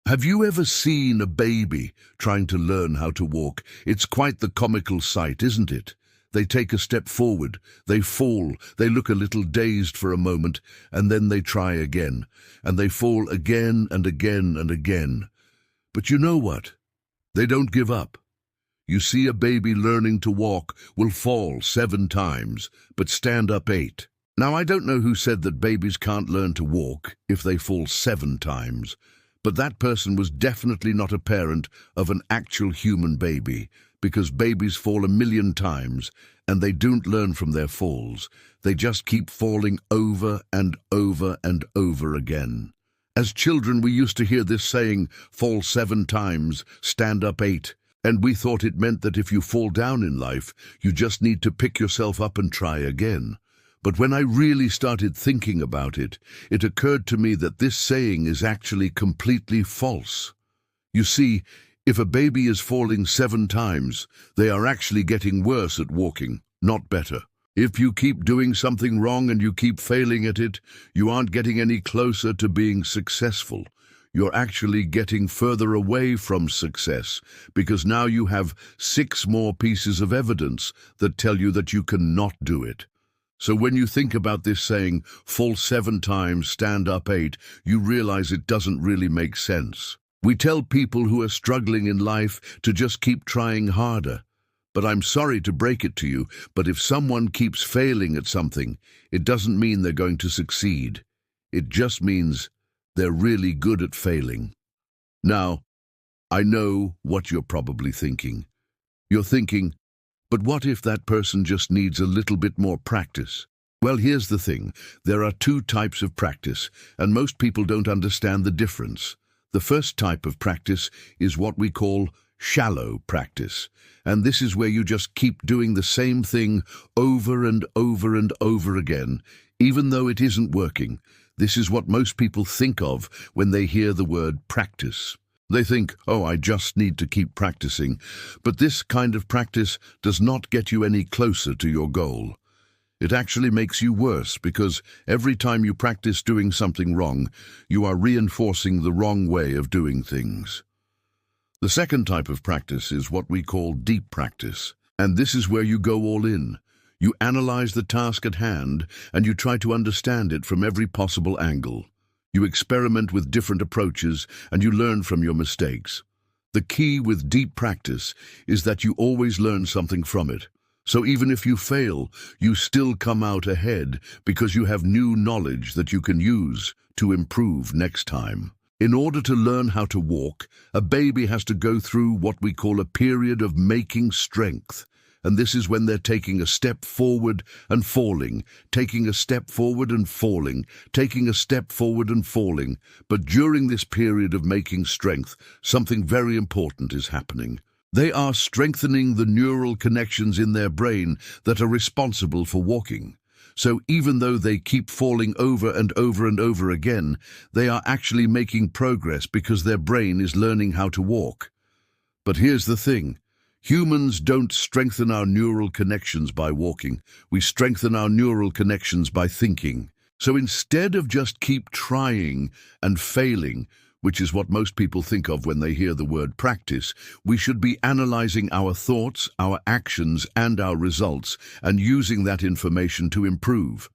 Have you ever seen a baby trying to learn how to walk? It's quite the comical sight, isn't it? They take a step forward, they fall, they look a little dazed for a moment, and then they try again, and they fall again and again and again. But you know what? They don't give up. You see, a baby learning to walk will fall 7 times, but stand up 8. Now, I don't know who said that babies can't learn to walk if they fall 7 times. But that person was definitely not a parent of an actual human baby, because babies fall 1,000,000 times and they don't learn from their falls. They just keep falling over and over and over again. As children, we used to hear this saying, fall 7 times, stand up 8. And we thought it meant that if you fall down in life, you just need to pick yourself up and try again. But when I really started thinking about it, it occurred to me that this saying is actually completely false. You see, if a baby is falling 7 times, they are actually getting worse at walking, not better. If you keep doing something wrong and you keep failing at it, you aren't getting any closer to being successful. You're actually getting further away from success, because now you have 6 more pieces of evidence that tell you that you cannot do it. So when you think about this saying, fall 7 times, stand up 8, you realize it doesn't really make sense. We tell people who are struggling in life to just keep trying harder. But I'm sorry to break it to you, but if someone keeps failing at something, it doesn't mean they're going to succeed. It just means they're really good at failing. Now, I know what you're probably thinking. You're thinking, but what if that person just needs a little bit more practice? Well, here's the thing. There are 2 types of practice, and most people don't understand the difference. The first type of practice is what we call shallow practice, and this is where you just keep doing the same thing over and over and over again, even though it isn't working. This is what most people think of when they hear the word practice. They think, oh, I just need to keep practicing. But this kind of practice does not get you any closer to your goal. It actually makes you worse, because every time you practice doing something wrong, you are reinforcing the wrong way of doing things. The second type of practice is what we call deep practice, and this is where you go all in. You analyze the task at hand, and you try to understand it from every possible angle. You experiment with different approaches, and you learn from your mistakes. The key with deep practice is that you always learn something from it. So even if you fail, you still come out ahead because you have new knowledge that you can use to improve next time. In order to learn how to walk, a baby has to go through what we call a period of making strength. And this is when they're taking a step forward and falling, taking a step forward and falling, taking a step forward and falling. But during this period of making strength, something very important is happening. They are strengthening the neural connections in their brain that are responsible for walking. So even though they keep falling over and over and over again, they are actually making progress because their brain is learning how to walk. But here's the thing. Humans don't strengthen our neural connections by walking. We strengthen our neural connections by thinking. So instead of just keep trying and failing, which is what most people think of when they hear the word practice, we should be analyzing our thoughts, our actions, and our results, and using that information to improve.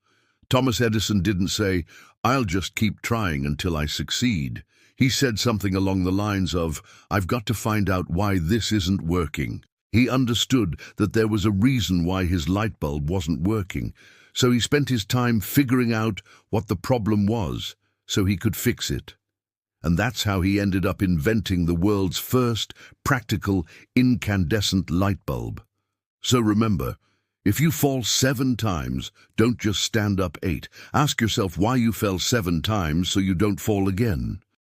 Thomas Edison didn't say, "I'll just keep trying until I succeed." He said something along the lines of, "I've got to find out why this isn't working." He understood that there was a reason why his light bulb wasn't working, so he spent his time figuring out what the problem was, so he could fix it. And that's how he ended up inventing the world's first practical incandescent light bulb. So remember, if you fall 7 times, don't just stand up 8. Ask yourself why you fell 7 times so you don't fall again.